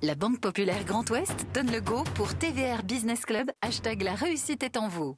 La Banque Populaire Grand Ouest donne le go pour TVR Business Club, hashtag la réussite est en vous.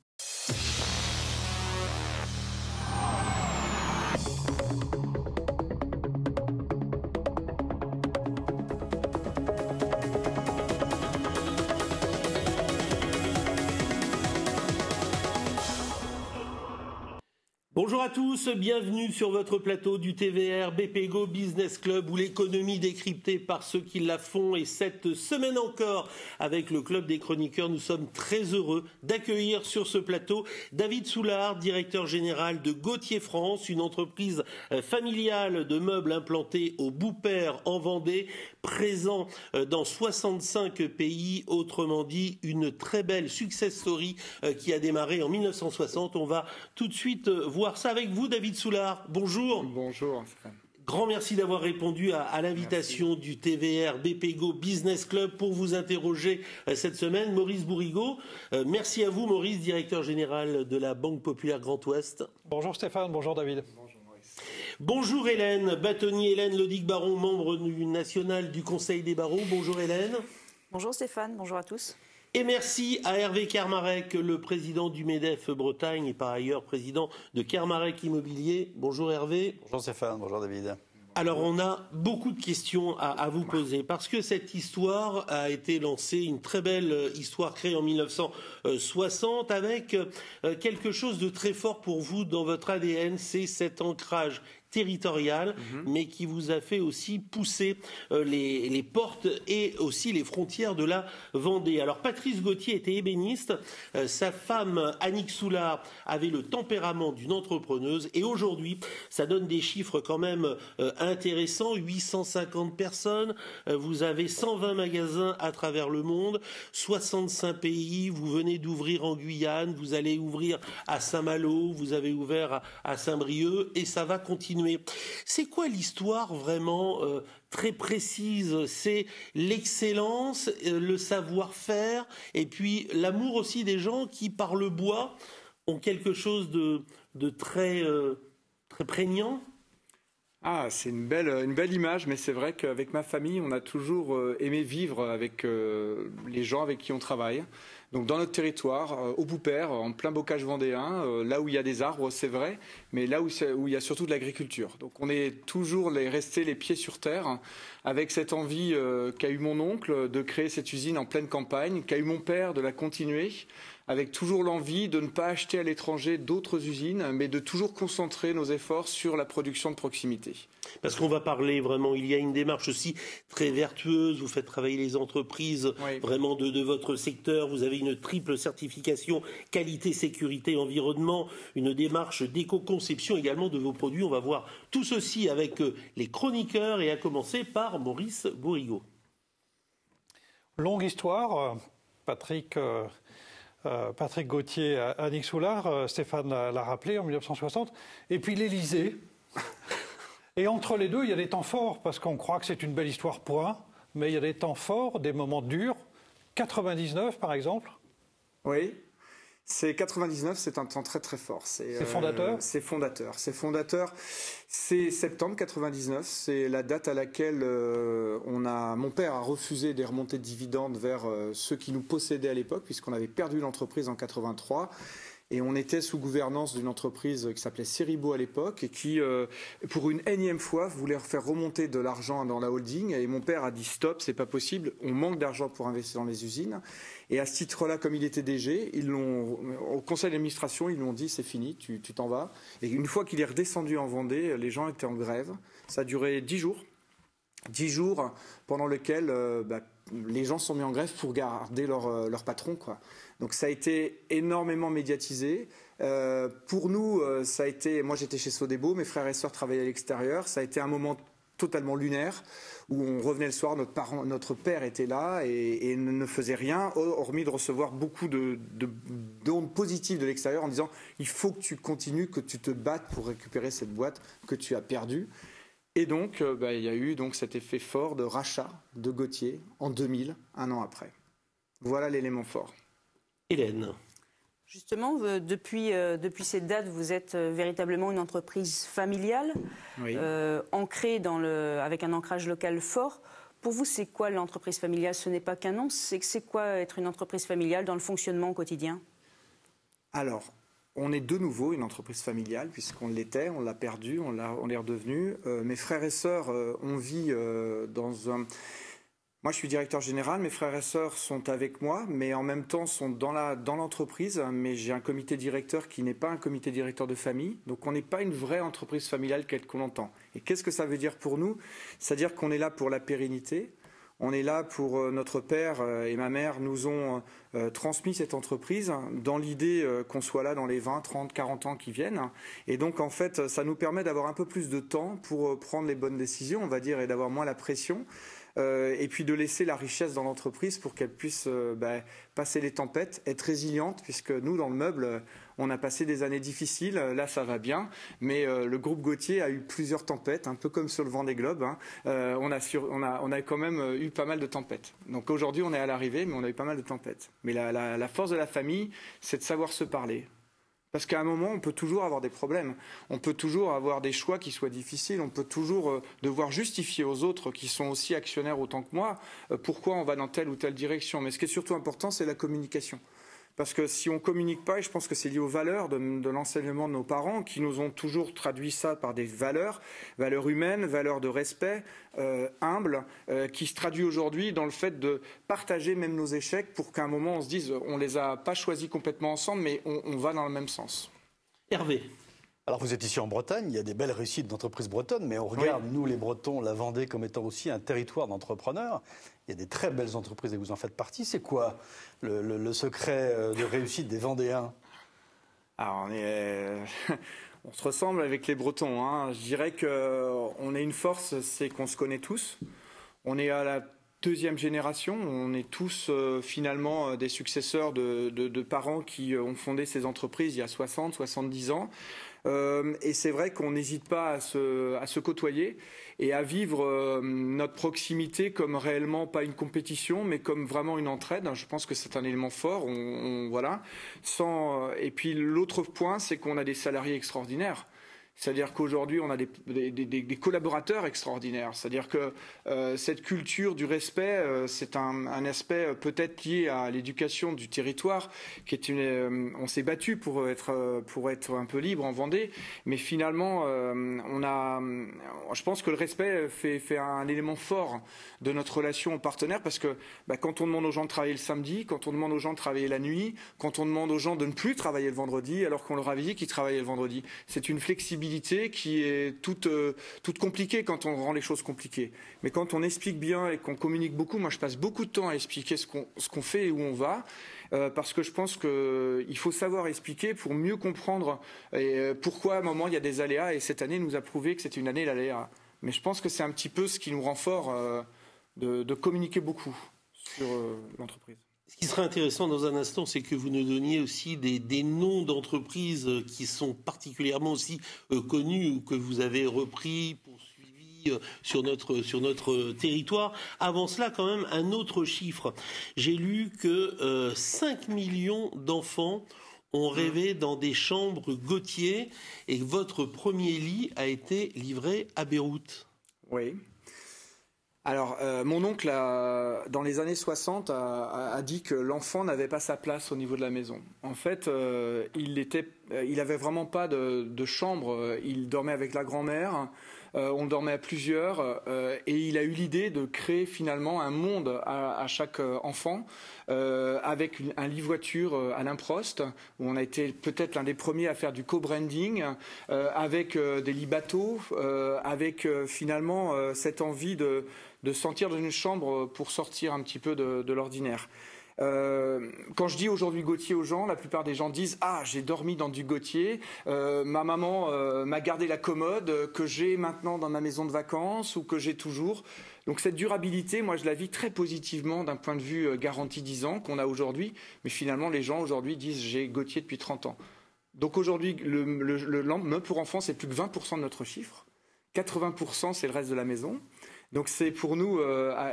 Bonjour à tous, bienvenue sur votre plateau du TVR BPGO Business Club où l'économie décryptée par ceux qui la font. Et cette semaine encore, avec le Club des chroniqueurs, nous sommes très heureux d'accueillir sur ce plateau David Soulard, directeur général de Gauthier France, une entreprise familiale de meubles implantés au Boupère en Vendée, présent dans 65 pays, autrement dit une très belle success story qui a démarré en 1960. On va tout de suite voir ça avec vous, David Soulard. Bonjour. Bonjour. Grand merci d'avoir répondu à l'invitation du TVR BPGO Business Club pour vous interroger cette semaine. Maurice Bourrigaud, merci à vous, Maurice, directeur général de la Banque Populaire Grand Ouest. Bonjour Stéphane, bonjour David. Bonjour Maurice. Bonjour Hélène Bâtonnier, Hélène Lodic-Baron, membre national du Conseil des barreaux. Bonjour Hélène. Bonjour Stéphane, bonjour à tous. Et merci à Hervé Kermarec, le président du MEDEF Bretagne et par ailleurs président de Kermarec Immobilier. Bonjour Hervé. Bonjour Stéphane, bonjour David. Alors on a beaucoup de questions à vous poser parce que cette histoire a été lancée, une très belle histoire créée en 1960 avec quelque chose de très fort pour vous dans votre ADN, c'est cet ancrage territorial, mais qui vous a fait aussi pousser les portes et aussi les frontières de la Vendée. Alors Patrice Gauthier était ébéniste, sa femme Annick Soulard avait le tempérament d'une entrepreneuse et aujourd'hui ça donne des chiffres quand même intéressants, 850 personnes, vous avez 120 magasins à travers le monde, 65 pays, vous venez d'ouvrir en Guyane, vous allez ouvrir à Saint-Malo, vous avez ouvert à Saint-Brieuc et ça va continuer. C'est quoi l'histoire vraiment très précise? C'est l'excellence, le savoir-faire et puis l'amour aussi des gens qui, par le bois, ont quelque chose de très prégnant. Ah, c'est une belle image, mais c'est vrai qu'avec ma famille, on a toujours aimé vivre avec les gens avec qui on travaille. Donc dans notre territoire, au Boupère, en plein bocage vendéen, là où il y a des arbres, c'est vrai, mais là où il y a surtout de l'agriculture. Donc on est toujours restés les pieds sur terre, avec cette envie qu'a eu mon oncle de créer cette usine en pleine campagne, qu'a eu mon père de la continuer, avec toujours l'envie de ne pas acheter à l'étranger d'autres usines, mais de toujours concentrer nos efforts sur la production de proximité. Parce qu'on va parler vraiment, il y a une démarche aussi très vertueuse, vous faites travailler les entreprises vraiment de votre secteur, vous avez une triple certification qualité, sécurité, environnement, une démarche d'éco-conception également de vos produits. On va voir tout ceci avec les chroniqueurs et à commencer par Maurice Bourrigaud. Longue histoire, Patrick Gauthier, Annick Soulard, Stéphane l'a rappelé en 1960, et puis l'Élysée. Et entre les deux, il y a des temps forts, parce qu'on croit que c'est une belle histoire, point, mais il y a des temps forts, des moments durs. 99, par exemple. Oui, c'est 99, c'est un temps très très fort. C'est fondateur. C'est fondateur. C'est fondateur. C'est septembre 99, c'est la date à laquelle mon père a refusé des remontées de dividendes vers ceux qui nous possédaient à l'époque, puisqu'on avait perdu l'entreprise en 83. Et on était sous gouvernance d'une entreprise qui s'appelait Seribo à l'époque et qui, pour une énième fois, voulait faire remonter de l'argent dans la holding. Et mon père a dit stop, c'est pas possible, on manque d'argent pour investir dans les usines. Et à ce titre-là, comme il était DG, au conseil d'administration, ils lui ont dit c'est fini, tu t'en vas. Et une fois qu'il est redescendu en Vendée, les gens étaient en grève. Ça a duré 10 jours. 10 jours pendant lesquels les gens se sont mis en grève pour garder leur patron, quoi. Donc ça a été énormément médiatisé. Pour nous, ça a été... Moi j'étais chez Sodebo, mes frères et sœurs travaillaient à l'extérieur. Ça a été un moment totalement lunaire où on revenait le soir, notre père était là et ne faisait rien, hormis de recevoir beaucoup d'ondes positives de l'extérieur en disant il faut que tu continues, que tu te battes pour récupérer cette boîte que tu as perdue. Et donc, il y a eu donc cet effet fort de rachat de Gauthier en 2000, un an après. Voilà l'élément fort. Hélène. Justement, depuis cette date, vous êtes véritablement une entreprise familiale, Oui. ancrée avec un ancrage local fort. Pour vous, c'est quoi l'entreprise familiale? Ce n'est pas qu'un nom, c'est quoi être une entreprise familiale dans le fonctionnement au quotidien? Alors, on est de nouveau une entreprise familiale, puisqu'on l'était, on l'a perdu, on est redevenu. Mes frères et sœurs, on vit dans un... Moi, je suis directeur général, mes frères et sœurs sont avec moi, mais en même temps sont dans l'entreprise. Mais j'ai un comité directeur qui n'est pas un comité directeur de famille. Donc, on n'est pas une vraie entreprise familiale telle qu'on l'entend. Et qu'est-ce que ça veut dire pour nous? C'est-à-dire qu'on est là pour la pérennité. On est là pour notre père et ma mère nous ont transmis cette entreprise dans l'idée qu'on soit là dans les 20, 30, 40 ans qui viennent. Et donc, en fait, ça nous permet d'avoir un peu plus de temps pour prendre les bonnes décisions, on va dire, et d'avoir moins la pression. Et puis de laisser la richesse dans l'entreprise pour qu'elle puisse passer les tempêtes, être résiliente, puisque nous, dans le meuble, on a passé des années difficiles, là ça va bien, mais le groupe Gauthier a eu plusieurs tempêtes, un peu comme sur le Vendée Globe, hein. On a quand même eu pas mal de tempêtes. Donc aujourd'hui on est à l'arrivée, mais on a eu pas mal de tempêtes. Mais la force de la famille, c'est de savoir se parler. Parce qu'à un moment, on peut toujours avoir des problèmes. On peut toujours avoir des choix qui soient difficiles. On peut toujours devoir justifier aux autres, qui sont aussi actionnaires autant que moi, pourquoi on va dans telle ou telle direction. Mais ce qui est surtout important, c'est la communication. Parce que si on ne communique pas, et je pense que c'est lié aux valeurs de l'enseignement de nos parents, qui nous ont toujours traduit ça par des valeurs humaines, valeurs de respect, humbles, qui se traduit aujourd'hui dans le fait de partager même nos échecs pour qu'à un moment on se dise on ne les a pas choisis complètement ensemble, mais on va dans le même sens. Hervé. Alors vous êtes ici en Bretagne, il y a des belles réussites d'entreprises bretonnes, mais on regarde, nous les Bretons, la Vendée comme étant aussi un territoire d'entrepreneurs. Il y a des très belles entreprises et vous en faites partie. C'est quoi le secret de réussite des Vendéens? Alors on se ressemble avec les Bretons, hein. Je dirais qu'on a une force, c'est qu'on se connaît tous. On est à la deuxième génération, on est tous finalement des successeurs de parents qui ont fondé ces entreprises il y a 60, 70 ans. Et c'est vrai qu'on n'hésite pas à se côtoyer et à vivre notre proximité comme réellement pas une compétition, mais comme vraiment une entraide. Je pense que c'est un élément fort. Voilà. Et puis l'autre point, c'est qu'on a des salariés extraordinaires. C'est-à-dire qu'aujourd'hui, on a des collaborateurs extraordinaires. C'est-à-dire que cette culture du respect, c'est un aspect peut-être lié à l'éducation du territoire, qui est on s'est battu pour être un peu libre en Vendée, mais finalement, je pense que le respect fait un élément fort de notre relation aux partenaires, parce que quand on demande aux gens de travailler le samedi, quand on demande aux gens de travailler la nuit, quand on demande aux gens de ne plus travailler le vendredi, alors qu'on leur avait dit qu'ils travaillaient le vendredi, c'est une flexibilité qui est toute compliquée quand on rend les choses compliquées. Mais quand on explique bien et qu'on communique beaucoup, moi je passe beaucoup de temps à expliquer ce qu'on fait et où on va, parce que je pense qu'il faut savoir expliquer pour mieux comprendre pourquoi à un moment il y a des aléas, et cette année nous a prouvé que c'était une année d'aléas. Mais je pense que c'est un petit peu ce qui nous rend fort de communiquer beaucoup sur l'entreprise. Ce qui serait intéressant dans un instant, c'est que vous nous donniez aussi des noms d'entreprises qui sont particulièrement aussi connus ou que vous avez repris, poursuivis sur notre territoire. Avant cela, quand même, un autre chiffre. J'ai lu que 5 millions d'enfants ont rêvé dans des chambres Gauthier et que votre premier lit a été livré à Beyrouth. Oui. Alors, mon oncle, dans les années 60, a dit que l'enfant n'avait pas sa place au niveau de la maison. En fait, il avait vraiment pas de chambre. Il dormait avec la grand-mère. On dormait à plusieurs. Et il a eu l'idée de créer finalement un monde à chaque enfant, avec un lit-voiture Alain Prost, où on a été peut-être l'un des premiers à faire du co-branding, avec des lits bateaux, avec finalement cette envie de sortir d'une chambre pour sortir un petit peu de l'ordinaire. Quand je dis aujourd'hui Gauthier aux gens, la plupart des gens disent « Ah, j'ai dormi dans du Gauthier, ma maman m'a gardé la commode que j'ai maintenant dans ma maison de vacances ou que j'ai toujours ». Donc cette durabilité, moi je la vis très positivement d'un point de vue garantie 10 ans qu'on a aujourd'hui, mais finalement les gens aujourd'hui disent « J'ai Gauthier depuis 30 ans ». Donc aujourd'hui, le meuble pour enfants, c'est plus que 20% de notre chiffre, 80% c'est le reste de la maison. Donc c'est pour nous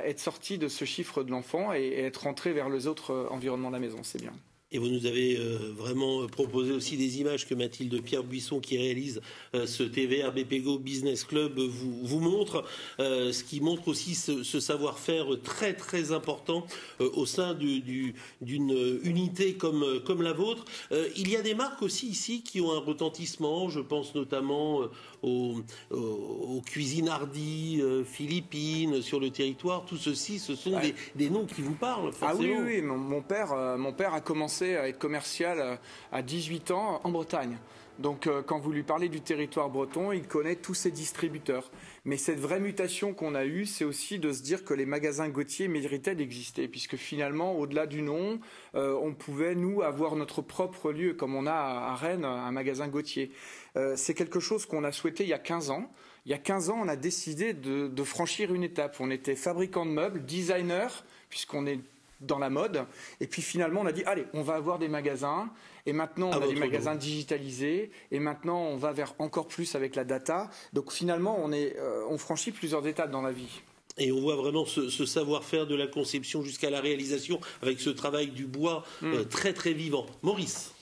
être sorti de ce chiffre de l'enfant et être rentré vers les autres environnements de la maison, c'est bien. Et vous nous avez vraiment proposé aussi des images que Mathilde Pierre-Buisson, qui réalise ce TVR BPGO Business Club, vous montre, ce qui montre aussi ce savoir-faire très très important au sein d'une unité comme la vôtre. Il y a des marques aussi ici qui ont un retentissement, je pense notamment aux cuisines Hardy, Philippines, sur le territoire. Tout ceci, ce sont des noms qui vous parlent, forcément. Ah oui, mon père a commencé à être commercial à 18 ans en Bretagne. Donc quand vous lui parlez du territoire breton, il connaît tous ses distributeurs. Mais cette vraie mutation qu'on a eue, c'est aussi de se dire que les magasins Gauthier méritaient d'exister, puisque finalement, au-delà du nom, on pouvait, nous, avoir notre propre lieu, comme on a à Rennes un magasin Gauthier. C'est quelque chose qu'on a souhaité il y a 15 ans. Il y a 15 ans, on a décidé de franchir une étape. On était fabricant de meubles, designer, puisqu'on est dans la mode, et puis finalement on a dit allez, on va avoir des magasins, et maintenant on a des magasins digitalisés, et maintenant on va vers encore plus avec la data. Donc finalement on franchit plusieurs étapes dans la vie. Et on voit vraiment ce savoir-faire de la conception jusqu'à la réalisation, avec ce travail du bois très très vivant. Maurice.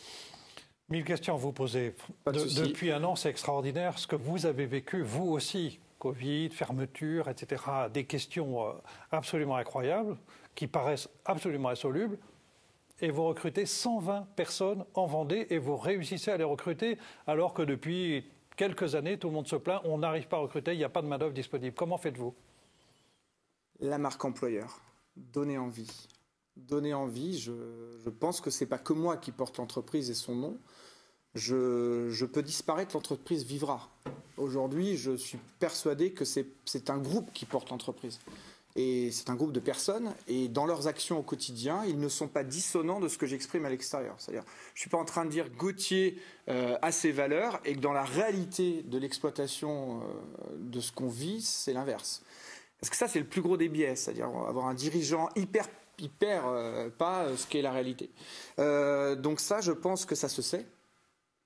1000 questions à vous poser. Depuis un an, c'est extraordinaire ce que vous avez vécu, vous aussi. Covid, fermeture, etc. Des questions absolument incroyables, qui paraissent absolument insolubles. Et vous recrutez 120 personnes en Vendée et vous réussissez à les recruter alors que depuis quelques années, tout le monde se plaint, on n'arrive pas à recruter, il n'y a pas de main-d'œuvre disponible. Comment faites-vous? La marque employeur, donner envie. Donner envie, je pense que ce n'est pas que moi qui porte l'entreprise et son nom. Je peux disparaître, l'entreprise vivra. Aujourd'hui, je suis persuadé que c'est un groupe qui porte l'entreprise. Et c'est un groupe de personnes, et dans leurs actions au quotidien, ils ne sont pas dissonants de ce que j'exprime à l'extérieur. C'est-à-dire, je ne suis pas en train de dire Gauthier a ses valeurs, et que dans la réalité de l'exploitation de ce qu'on vit, c'est l'inverse. Parce que ça, c'est le plus gros des biais, c'est-à-dire avoir un dirigeant hyper pas ce qu'est la réalité. Donc ça, je pense que ça se sait.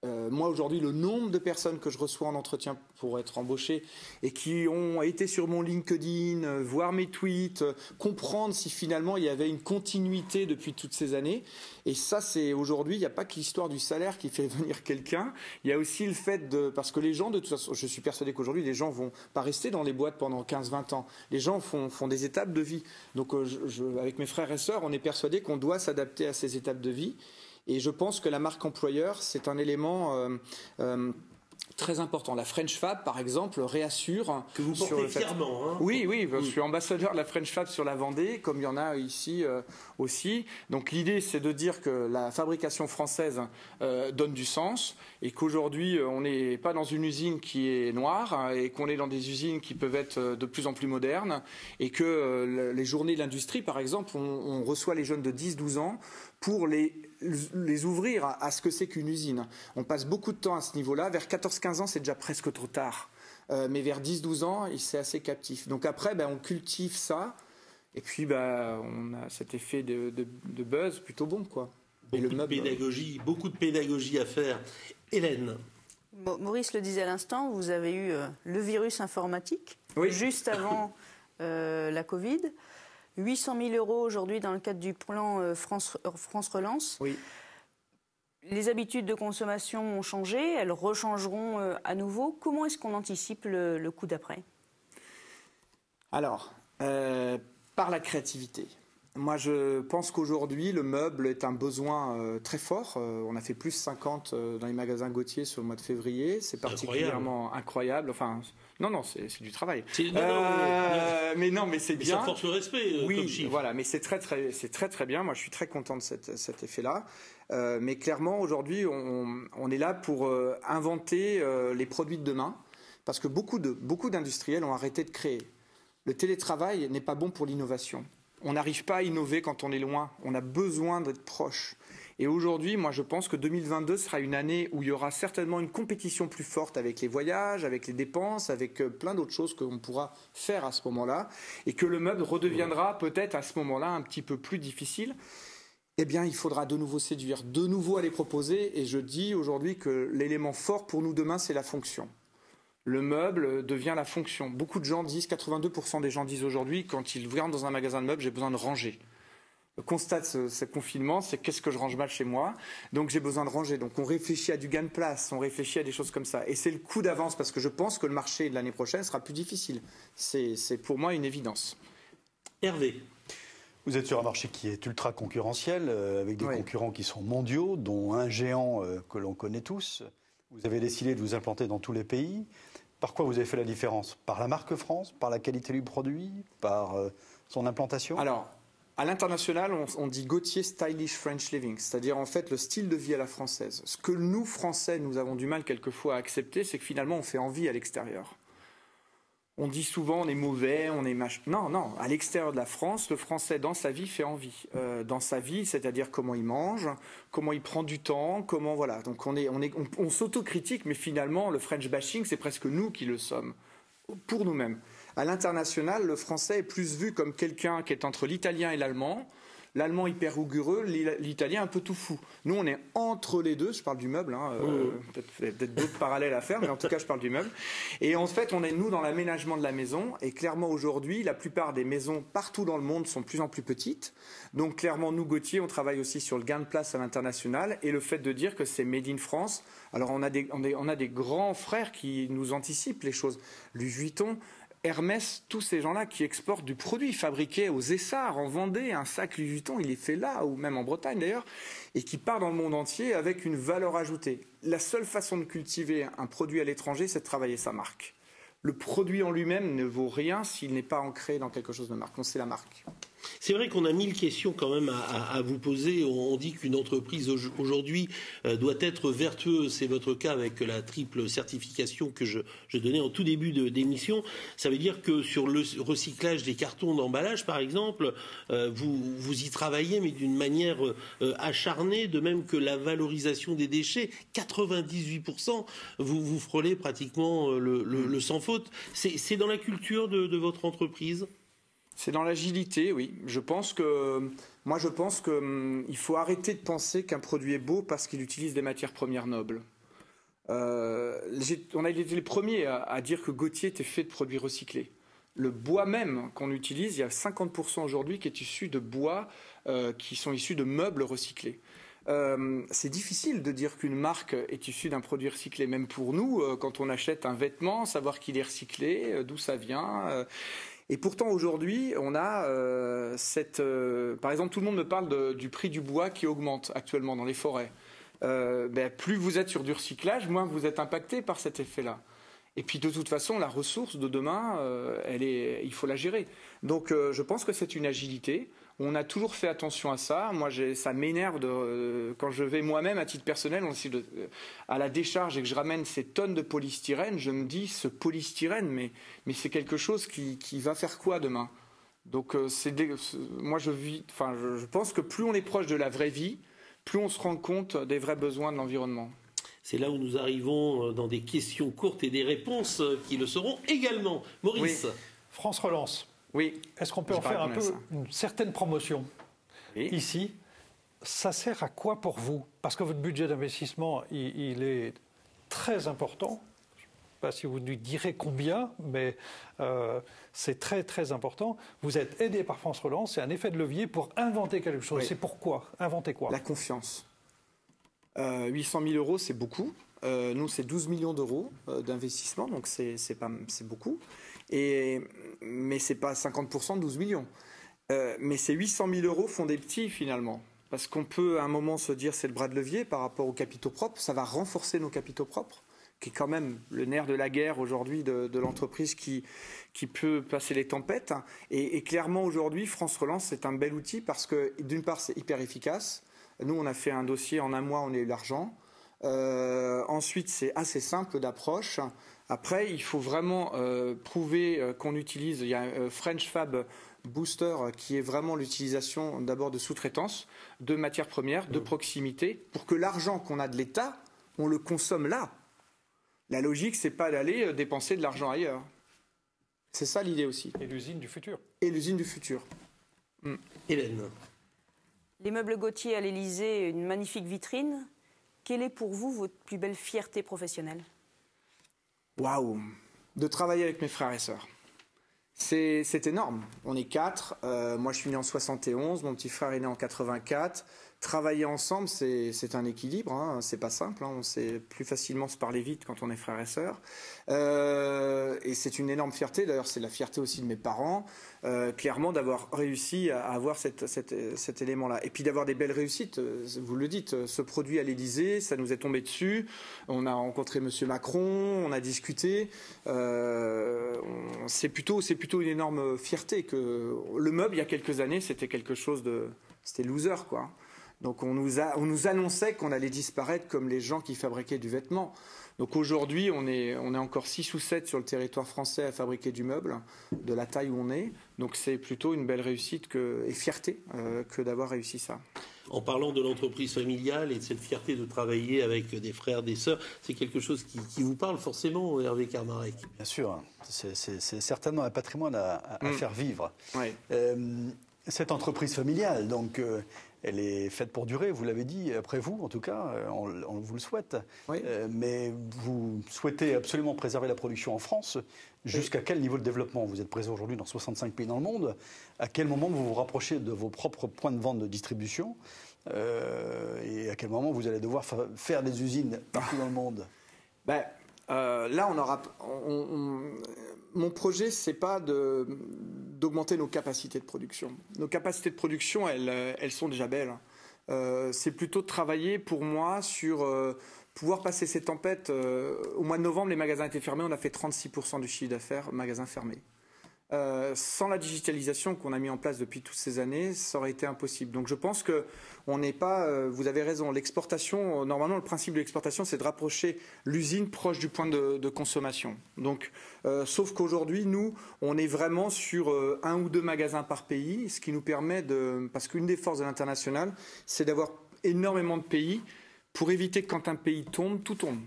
Moi, aujourd'hui, le nombre de personnes que je reçois en entretien pour être embauché et qui ont été sur mon LinkedIn, voir mes tweets, comprendre si finalement il y avait une continuité depuis toutes ces années. Et ça, c'est aujourd'hui, il n'y a pas que l'histoire du salaire qui fait venir quelqu'un. Il y a aussi le fait parce que les gens, de toute façon, je suis persuadé qu'aujourd'hui, les gens vont pas rester dans les boîtes pendant 15-20 ans. Les gens font des étapes de vie. Donc, avec mes frères et sœurs, on est persuadé qu'on doit s'adapter à ces étapes de vie. Et je pense que la marque employeur, c'est un élément très important. La French Fab, par exemple, réassure... Que vous portez fièrement. Hein. Oui, je suis ambassadeur de la French Fab sur la Vendée, comme il y en a ici aussi. Donc l'idée, c'est de dire que la fabrication française donne du sens et qu'aujourd'hui, on n'est pas dans une usine qui est noire et qu'on est dans des usines qui peuvent être de plus en plus modernes et que les journées de l'industrie, par exemple, on reçoit les jeunes de 10-12 ans pour les ouvrir à ce que c'est qu'une usine. On passe beaucoup de temps à ce niveau-là. Vers 14-15 ans, c'est déjà presque trop tard. Mais vers 10-12 ans, c'est assez captif. Donc après, on cultive ça. Et puis, on a cet effet de buzz plutôt bon, quoi. Beaucoup de pédagogie à faire. Hélène. Maurice le disait à l'instant, vous avez eu le virus informatique juste avant la Covid. 800 000 € aujourd'hui dans le cadre du plan France Relance. Oui. Les habitudes de consommation ont changé, elles rechangeront à nouveau. Comment est-ce qu'on anticipe le coup d'après? Alors, par la créativité. Moi, je pense qu'aujourd'hui, le meuble est un besoin très fort. On a fait plus 50 dans les magasins Gauthier sur le mois de février. C'est particulièrement incroyable. Enfin, non, c'est du travail. Mais c'est bien. Ça force le respect, comme chiffre. Voilà, mais c'est très bien. Moi, je suis très content de cet effet-là. Mais clairement, aujourd'hui, on est là pour inventer les produits de demain, parce que beaucoup d'industriels ont arrêté de créer. Le télétravail n'est pas bon pour l'innovation. On n'arrive pas à innover quand on est loin. On a besoin d'être proche. Et aujourd'hui, moi, je pense que 2022 sera une année où il y aura certainement une compétition plus forte avec les voyages, avec les dépenses, avec plein d'autres choses qu'on pourra faire à ce moment-là. Et que le meuble redeviendra peut-être à ce moment-là un petit peu plus difficile. Eh bien, il faudra de nouveau séduire, de nouveau aller proposer. Et je dis aujourd'hui que l'élément fort pour nous demain, c'est la fonction. Le meuble devient la fonction. Beaucoup de gens disent, 82% des gens disent aujourd'hui, quand ils rentrent dans un magasin de meubles, j'ai besoin de ranger. constate ce confinement, c'est qu'est-ce que je range mal chez moi, donc j'ai besoin de ranger. Donc on réfléchit à du gain de place, on réfléchit à des choses comme ça. Et c'est le coup d'avance parce que je pense que le marché de l'année prochaine sera plus difficile. C'est pour moi une évidence. Hervé. Vous êtes sur un marché qui est ultra concurrentiel, avec des concurrents qui sont mondiaux, dont un géant que l'on connaît tous. Vous avez décidé de vous implanter dans tous les pays. Par quoi vous avez fait la différence? Par la marque France? Par la qualité du produit? Par son implantation? Alors, à l'international, on dit Gauthier Stylish French Living, c'est-à-dire en fait le style de vie à la française. Ce que nous, Français, nous avons du mal quelquefois à accepter, c'est que finalement on fait envie à l'extérieur. On dit souvent on est mauvais, on est Non, non, à l'extérieur de la France, le Français dans sa vie fait envie. Dans sa vie, c'est-à-dire comment il mange, comment il prend du temps, comment voilà. Donc on s'autocritique, mais finalement le French bashing, c'est presque nous qui le sommes, pour nous-mêmes. À l'international, le Français est plus vu comme quelqu'un qui est entre l'italien et l'allemand. L'allemand hyper rigoureux, l'italien un peu tout fou. Nous, on est entre les deux. Je parle du meuble, hein, peut-être d'autres parallèles à faire, mais en tout cas, je parle du meuble. Et en fait, on est, nous, dans l'aménagement de la maison. Et clairement, aujourd'hui, la plupart des maisons partout dans le monde sont de plus en plus petites. Donc, clairement, nous, Gauthier, on travaille aussi sur le gain de place à l'international. Et le fait de dire que c'est made in France. Alors, on a des grands frères qui nous anticipent les choses. Louis Vuitton, Hermès, tous ces gens-là qui exportent du produit fabriqué aux Essarts, en Vendée, un sac Louis Vuitton, il est fait là, ou même en Bretagne d'ailleurs, et qui part dans le monde entier avec une valeur ajoutée. La seule façon de cultiver un produit à l'étranger, c'est de travailler sa marque. Le produit en lui-même ne vaut rien s'il n'est pas ancré dans quelque chose de marque. Donc c'est la marque. C'est vrai qu'on a 1000 questions quand même à vous poser. On dit qu'une entreprise aujourd'hui doit être vertueuse. C'est votre cas avec la triple certification que je donnais en tout début d'émission. Ça veut dire que sur le recyclage des cartons d'emballage, par exemple, vous y travaillez, mais d'une manière acharnée, de même que la valorisation des déchets. 98%, vous frôlez pratiquement le sans faute. C'est dans la culture de votre entreprise ? C'est dans l'agilité, oui. Je pense que il faut arrêter de penser qu'un produit est beau parce qu'il utilise des matières premières nobles. On a été les premiers à dire que Gauthier était fait de produits recyclés. Le bois même qu'on utilise, il y a 50% aujourd'hui qui est issu de bois qui sont issus de meubles recyclés. C'est difficile de dire qu'une marque est issue d'un produit recyclé, même pour nous, quand on achète un vêtement, savoir qu'il est recyclé, d'où ça vient. Et pourtant, aujourd'hui, on a par exemple, tout le monde me parle du prix du bois qui augmente actuellement dans les forêts. Plus vous êtes sur du recyclage, moins vous êtes impacté par cet effet-là. Et puis, de toute façon, la ressource de demain, il faut la gérer. Donc, je pense que c'est une agilité. On a toujours fait attention à ça. Moi, ça m'énerve quand je vais moi-même, à titre personnel, à la décharge et que je ramène ces tonnes de polystyrène, je me dis, ce polystyrène, mais c'est quelque chose qui va faire quoi demain? Donc, moi, je pense que plus on est proche de la vraie vie, plus on se rend compte des vrais besoins de l'environnement. C'est là où nous arrivons dans des questions courtes et des réponses qui le seront également. Maurice. Oui. France Relance. Oui. Est-ce qu'on peut en faire un peu une certaine promotion ici? Ça sert à quoi pour vous? Parce que votre budget d'investissement, il est très important. Je ne sais pas si vous nous direz combien, mais c'est très très important. Vous êtes aidé par France Relance, c'est un effet de levier pour inventer quelque chose. Oui. C'est pourquoi? Inventer quoi? La confiance. 800 000 euros, c'est beaucoup. Nous, c'est 12 millions d'euros d'investissement, donc c'est beaucoup. Mais ce n'est pas 50% de 12 millions. Mais ces 800 000 euros font des petits, finalement. Parce qu'on peut, à un moment, se dire c'est le bras de levier par rapport aux capitaux propres. Ça va renforcer nos capitaux propres, qui est quand même le nerf de la guerre aujourd'hui de l'entreprise qui peut passer les tempêtes. Et clairement, aujourd'hui, France Relance, c'est un bel outil parce que, d'une part, c'est hyper efficace. Nous, on a fait un dossier, en un mois, on a eu l'argent. Ensuite, c'est assez simple d'approche. Après, il faut vraiment prouver qu'on utilise. Il y a French Fab Booster qui est vraiment l'utilisation d'abord de sous-traitance, de matières premières, de proximité, pour que l'argent qu'on a de l'État, on le consomme là. La logique, c'est pas d'aller dépenser de l'argent ailleurs. C'est ça l'idée aussi. Et l'usine du futur. Et l'usine du futur. Hélène. Les meubles Gauthier à l'Élysée, une magnifique vitrine. Quelle est pour vous votre plus belle fierté professionnelle? Waouh! De travailler avec mes frères et sœurs. C'est énorme. On est 4. Moi, je suis né en 71. Mon petit frère est né en 84. Travailler ensemble, c'est un équilibre. Hein. C'est pas simple. Hein. On sait plus facilement se parler vite quand on est frère et sœur. Et c'est une énorme fierté. D'ailleurs, c'est la fierté aussi de mes parents, clairement, d'avoir réussi à avoir cet élément-là. Et puis d'avoir des belles réussites. Vous le dites, ce produit à l'Élysée, ça nous est tombé dessus. On a rencontré Monsieur Macron, on a discuté. C'est plutôt une énorme fierté que le meuble, il y a quelques années, c'était quelque chose c'était loser, quoi. Donc on nous annonçait qu'on allait disparaître comme les gens qui fabriquaient du vêtement. Donc aujourd'hui, on est encore 6 ou 7 sur le territoire français à fabriquer du meuble, de la taille où on est. Donc c'est plutôt une belle réussite et fierté que d'avoir réussi ça. En parlant de l'entreprise familiale et de cette fierté de travailler avec des frères, des sœurs, c'est quelque chose qui vous parle forcément, Hervé Karmarek? Bien sûr, c'est certainement un patrimoine à faire vivre. Ouais. Cette entreprise familiale, donc, elle est faite pour durer, vous l'avez dit, après vous en tout cas, on vous le souhaite. Oui. Mais vous souhaitez absolument préserver la production en France. Jusqu'à quel niveau de développement? Vous êtes présent aujourd'hui dans 65 pays dans le monde. À quel moment vous vous rapprochez de vos propres points de vente de distribution et à quel moment vous allez devoir faire des usines partout dans le monde? Là, mon projet, c'est pas d'augmenter nos capacités de production. Nos capacités de production, elles sont déjà belles. C'est plutôt de travailler pour moi sur pouvoir passer ces tempêtes. Au mois de novembre, les magasins étaient fermés. On a fait 36% du chiffre d'affaires magasins fermés. Sans la digitalisation qu'on a mis en place depuis toutes ces années, ça aurait été impossible. Donc je pense que on n'est pas. Vous avez raison. L'exportation, normalement, le principe de l'exportation, c'est de rapprocher l'usine proche du point de consommation. Donc, sauf qu'aujourd'hui, nous, on est vraiment sur 1 ou 2 magasins par pays, ce qui nous permet parce qu'une des forces de l'international, c'est d'avoir énormément de pays pour éviter que quand un pays tombe, tout tombe.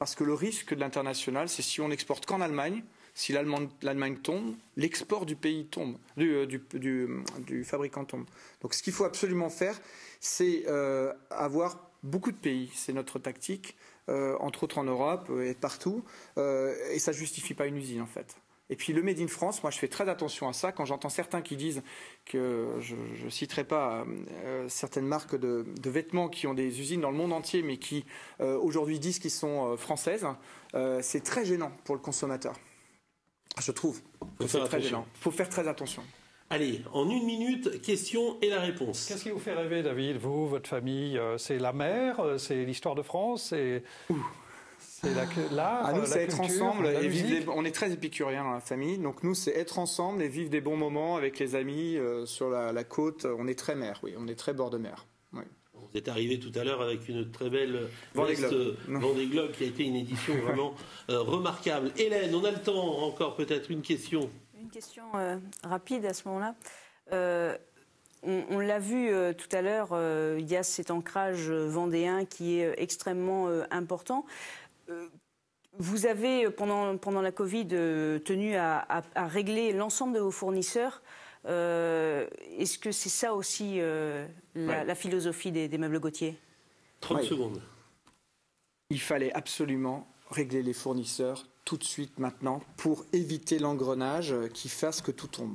Parce que le risque de l'international, c'est si on n'exporte qu'en Allemagne. Si l'Allemagne tombe, l'export du pays tombe, du fabricant tombe. Donc ce qu'il faut absolument faire, c'est avoir beaucoup de pays. C'est notre tactique, entre autres en Europe et partout. Et ça ne justifie pas une usine en fait. Et puis le Made in France, moi je fais très attention à ça. Quand j'entends certains qui disent que, je ne citerai pas certaines marques de vêtements qui ont des usines dans le monde entier, mais qui aujourd'hui disent qu'ils sont françaises, c'est très gênant pour le consommateur. Je trouve. C'est très gênant. Il faut faire très attention. Allez, en 1 minute, question et la réponse. Qu'est-ce qui vous fait rêver, David? Vous, votre famille, c'est la mer, c'est l'histoire de France, c'est l'art, nous, c'est être culture, ensemble la et musique. on est très épicuriens dans la famille. Donc nous, c'est être ensemble et vivre des bons moments avec les amis sur la côte. On est très mer, oui. On est très bord de mer. Oui. Vous êtes arrivé tout à l'heure avec une très belle Vendée Globe qui a été une édition vraiment remarquable. Hélène, on a le temps encore peut-être une question. Une question rapide à ce moment-là. On l'a vu tout à l'heure, il y a cet ancrage vendéen qui est extrêmement important. Vous avez, pendant la Covid, tenu à régler l'ensemble de vos fournisseurs. Est-ce que c'est ça aussi la philosophie des meubles Gauthier? 30 secondes. Il fallait absolument régler les fournisseurs tout de suite maintenant pour éviter l'engrenage qui fasse que tout tombe.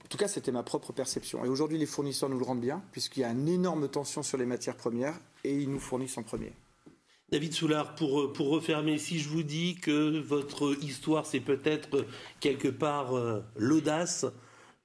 En tout cas, c'était ma propre perception. Et aujourd'hui, les fournisseurs nous le rendent bien puisqu'il y a une énorme tension sur les matières premières et ils nous fournissent en premier. David Soulard, pour refermer, si je vous dis que votre histoire, c'est peut-être quelque part l'audace,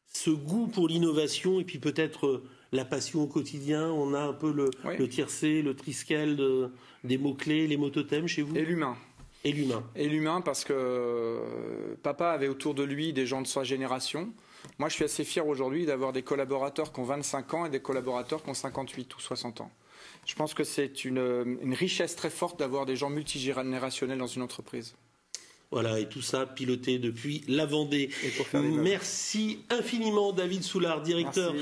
ce goût pour l'innovation et puis peut-être la passion au quotidien, on a un peu le tiercé, le triskel des mots-clés, les mots totems chez vous? Et l'humain. Et l'humain. Et l'humain parce que papa avait autour de lui des gens de sa génération. Moi, je suis assez fier aujourd'hui d'avoir des collaborateurs qui ont 25 ans et des collaborateurs qui ont 58 ou 60 ans. Je pense que c'est une richesse très forte d'avoir des gens multigénérationnels dans une entreprise. Voilà, et tout ça piloté depuis la Vendée. Merci infiniment David Soulard, directeur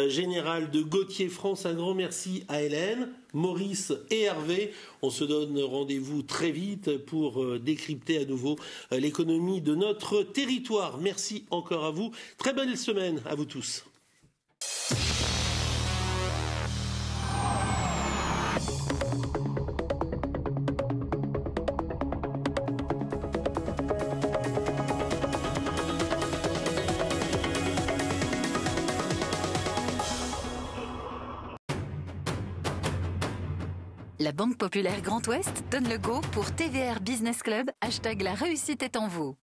général de Gauthier France. Un grand merci à Hélène, Maurice et Hervé. On se donne rendez-vous très vite pour décrypter à nouveau l'économie de notre territoire. Merci encore à vous. Très belle semaine à vous tous. La Banque Populaire Grand Ouest donne le go pour TVR Business Club, #la réussite est en vous.